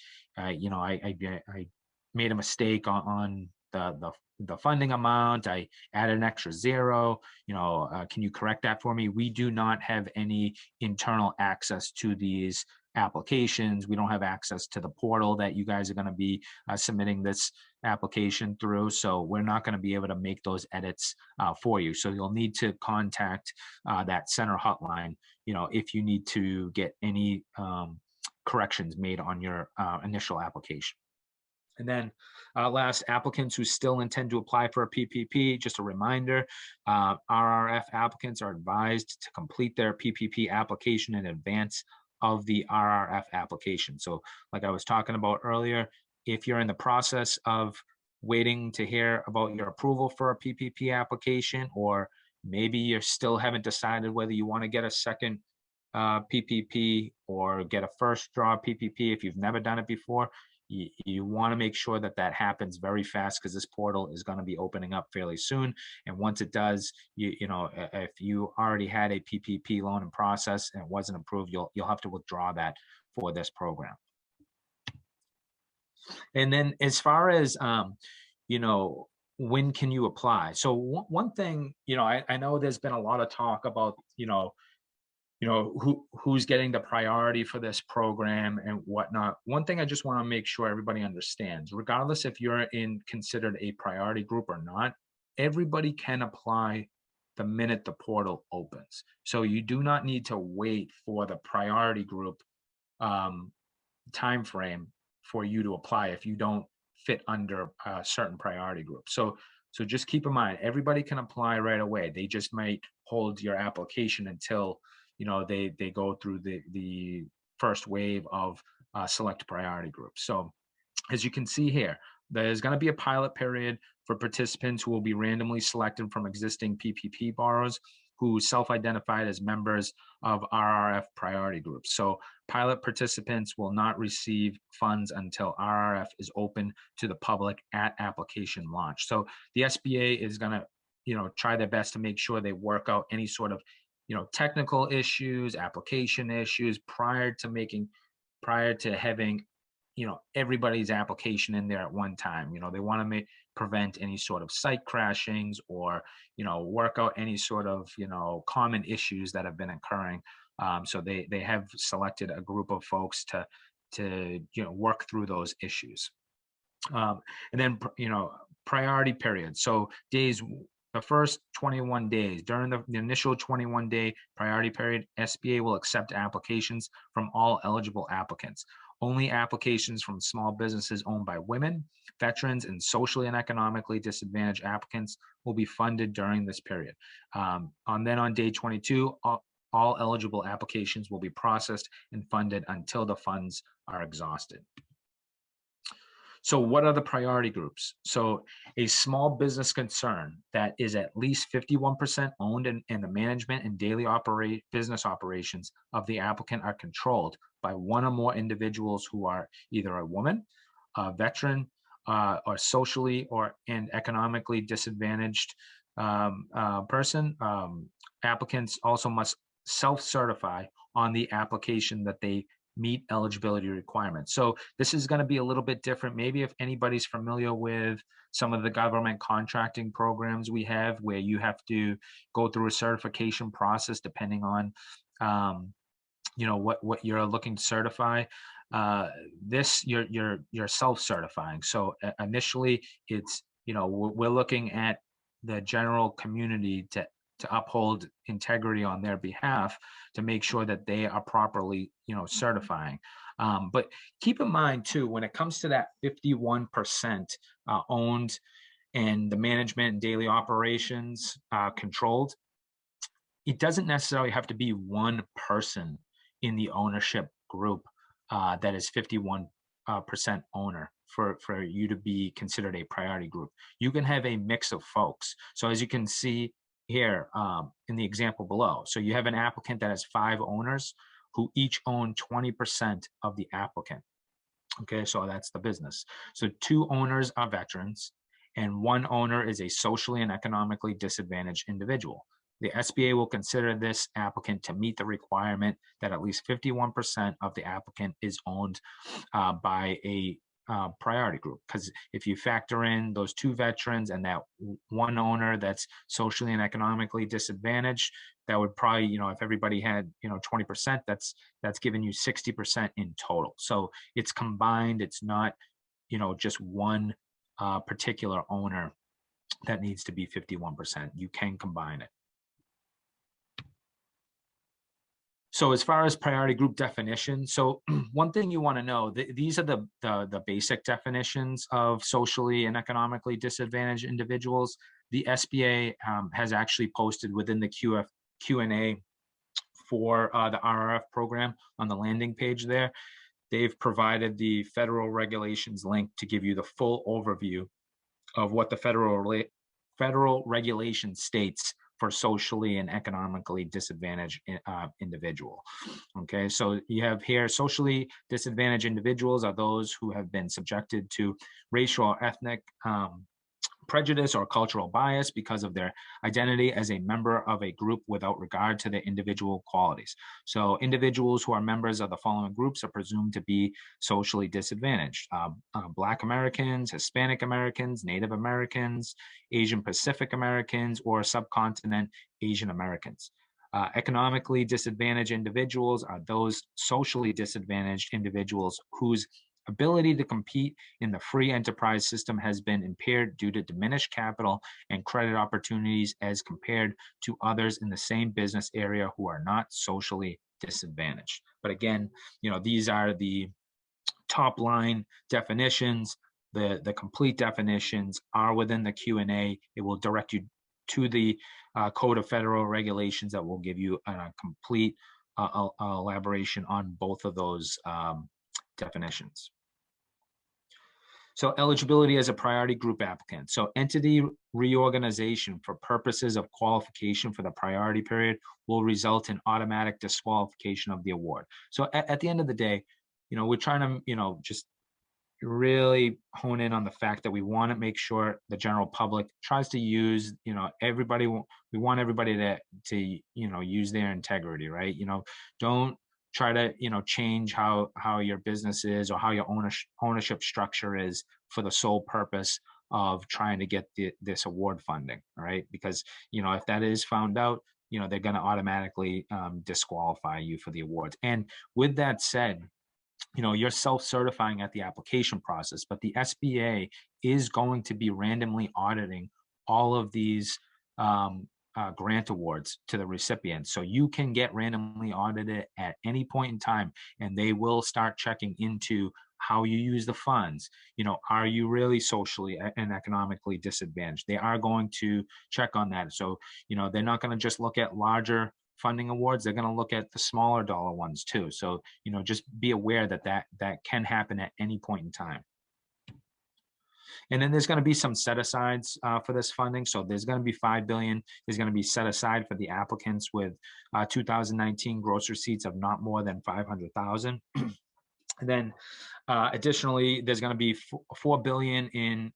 made a mistake on the funding amount. I added an extra zero. Can you correct that for me?" We do not have any internal access to these applications. We don't have access to the portal that you guys are going to be submitting this application through. So we're not going to be able to make those edits for you. So you'll need to contact that center hotline, if you need to get any corrections made on your initial application. And then last, applicants who still intend to apply for a PPP, just a reminder, RRF applicants are advised to complete their PPP application in advance of the RRF application. So like I was talking about earlier, if you're in the process of waiting to hear about your approval for a PPP application, or maybe you still haven't decided whether you want to get a second PPP or get a first draw PPP, if you've never done it before, you want to make sure that happens very fast, because this portal is going to be opening up fairly soon. And once it does, if you already had a PPP loan in process and it wasn't approved, you'll have to withdraw that for this program. And then as far as when can you apply? So one thing, I know there's been a lot of talk about who's getting the priority for this program and whatnot. One thing I just want to make sure everybody understands, regardless if you're considered a priority group or not, everybody can apply the minute the portal opens. So you do not need to wait for the priority group time frame for you to apply if you don't fit under a certain priority group. So just keep in mind, everybody can apply right away. They just might hold your application until they go through the first wave of select priority groups. So as you can see here, there's going to be a pilot period for participants who will be randomly selected from existing PPP borrowers who self-identified as members of RRF priority groups. So pilot participants will not receive funds until RRF is open to the public at application launch. So the SBA is going to try their best to make sure they work out any sort of technical issues, application issues prior to having, everybody's application in there at one time. They want to prevent any sort of site crashings, or, work out any sort of, common issues that have been occurring. So they have selected a group of folks to work through those issues. And then, priority period. So the first 21 days, during the initial 21-day priority period, SBA will accept applications from all eligible applicants. Only applications from small businesses owned by women, veterans, and socially and economically disadvantaged applicants will be funded during this period. Then on day 22, all eligible applications will be processed and funded until the funds are exhausted. So what are the priority groups? So a small business concern that is at least 51% owned, and the management and daily business operations of the applicant are controlled by one or more individuals who are either a woman, a veteran, or socially and economically disadvantaged person. Applicants also must self-certify on the application that they meet eligibility requirements. So this is going to be a little bit different. Maybe if anybody's familiar with some of the government contracting programs we have, where you have to go through a certification process depending on what you're looking to certify. This you're self-certifying. So initially it's, we're looking at the general community to uphold integrity on their behalf, to make sure that they are properly, certifying. But keep in mind too, when it comes to that 51% owned and the management and daily operations controlled, it doesn't necessarily have to be one person in the ownership group that is 51% owner for you to be considered a priority group. You can have a mix of folks. So as you can see here in the example below, so you have an applicant that has 5 owners who each own 20% of the applicant. Okay, so that's the business. So 2 owners are veterans, and 1 owner is a socially and economically disadvantaged individual. The SBA will consider this applicant to meet the requirement that at least 51% of the applicant is owned by a priority group. Because if you factor in those 2 veterans and that 1 owner that's socially and economically disadvantaged, that would probably, if everybody had, 20%, that's giving you 60% in total. So it's combined. It's not, just one particular owner that needs to be 51%. You can combine it. So as far as priority group definition, so one thing you want to know, these are the basic definitions of socially and economically disadvantaged individuals. The SBA has actually posted within the Q&A for the RRF program on the landing page there. They've provided the federal regulations link to give you the full overview of what the federal regulation states for socially and economically disadvantaged individual. Okay, so you have here, socially disadvantaged individuals are those who have been subjected to racial or ethnic prejudice or cultural bias because of their identity as a member of a group without regard to their individual qualities. So individuals who are members of the following groups are presumed to be socially disadvantaged: Black Americans, Hispanic Americans, Native Americans, Asian Pacific Americans, or subcontinent Asian Americans. Economically disadvantaged individuals are those socially disadvantaged individuals whose ability to compete in the free enterprise system has been impaired due to diminished capital and credit opportunities as compared to others in the same business area who are not socially disadvantaged. But again, these are the top line definitions. The complete definitions are within the Q&A. It will direct you to the Code of Federal Regulations that will give you a complete elaboration on both of those definitions. So eligibility as a priority group applicant. So entity reorganization for purposes of qualification for the priority period will result in automatic disqualification of the award. So at the end of the day, we're trying to, just really hone in on the fact that we want to make sure the general public tries to use, everybody, we want everybody to use their integrity, right? Don't try to, change how your business is or how your ownership structure is for the sole purpose of trying to get this award funding, right? Because, if that is found out, they're going to automatically disqualify you for the awards. And with that said, you're self-certifying at the application process, but the SBA is going to be randomly auditing all of these grant awards to the recipients. So you can get randomly audited at any point in time, and they will start checking into how you use the funds. Are you really socially and economically disadvantaged? They are going to check on that. So, they're not going to just look at larger funding awards, they're going to look at the smaller dollar ones too. So, just be aware that can happen at any point in time. And then there's going to be some set asides for this funding. So there's going to be $5 billion is going to be set aside for the applicants with 2019 gross receipts of not more than 500,000. And then additionally, there's going to be $4 billion in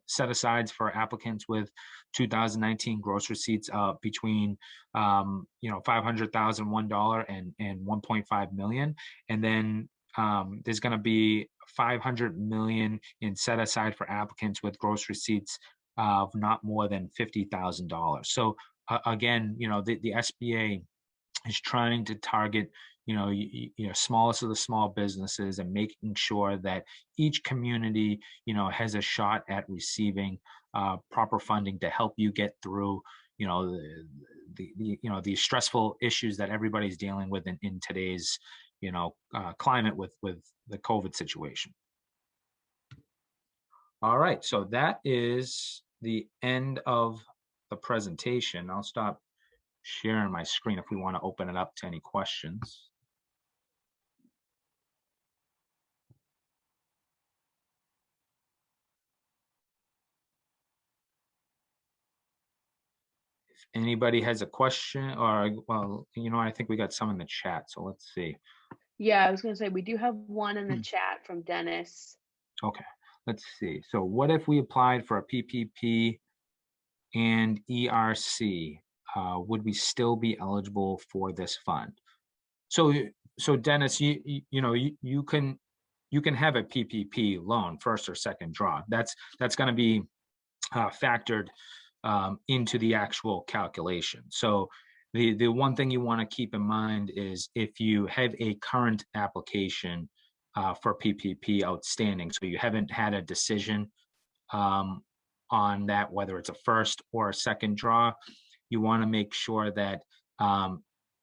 set asides for applicants with 2019 gross receipts between $500,001 and 1.5 million. And then there's going to be 500 million in set aside for applicants with gross receipts of not more than $50,000. So again, the SBA is trying to target smallest of the small businesses and making sure that each community has a shot at receiving proper funding to help you get through the stressful issues that everybody's dealing with in today's climate with the COVID situation. All right, so that is the end of the presentation. I'll stop sharing my screen if we want to open it up to any questions. If anybody has a question, or well, I think we got some in the chat, so let's see. Yeah, I was going to say we do have one in the chat from Dennis. Okay, let's see. So what if we applied for a PPP and ERC? Would we still be eligible for this fund? So Dennis, you can have a PPP loan, first or second draw. That's going to be factored into the actual calculation. So the one thing you want to keep in mind is if you have a current application for PPP outstanding, so you haven't had a decision on that, whether it's a first or a second draw, you want to make sure that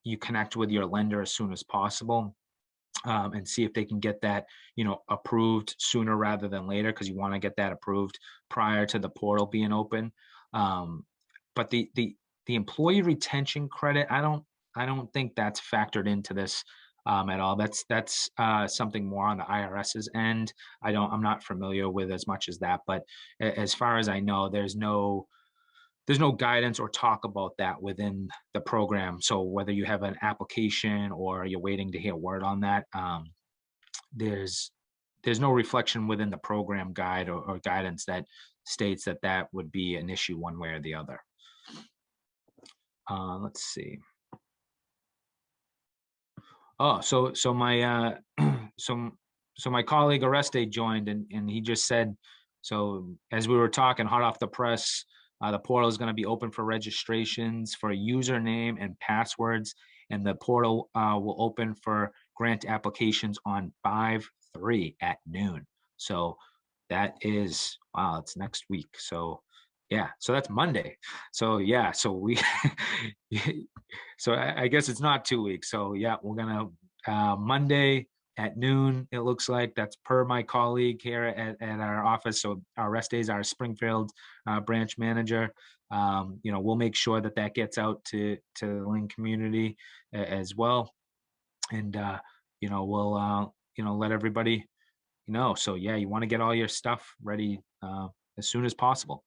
you connect with your lender as soon as possible and see if they can get that approved sooner rather than later, because you want to get that approved prior to the portal being open. But the employee retention credit, I don't think that's factored into this at all. That's something more on the IRS's end. I'm not familiar with as much as that, but as far as I know, there's no guidance or talk about that within the program. So whether you have an application or you're waiting to hear word on that, there's no reflection within the program guide or guidance that states that would be an issue one way or the other. Let's see. Oh, so my so my colleague Oreste joined, and he just said, so as we were talking hot off the press, the portal is going to be open for registrations for username and passwords, and the portal will open for grant applications on 5/3 at noon. So that is, wow, it's next week. So yeah, so that's Monday. So yeah, so we, so I guess it's not 2 weeks. So yeah, we're gonna Monday at noon, it looks like. That's per my colleague here at our office. So our rest days, our Springfield branch manager. We'll make sure that gets out to the Lynn community as well. And, we'll, let everybody know. So yeah, you want to get all your stuff ready as soon as possible.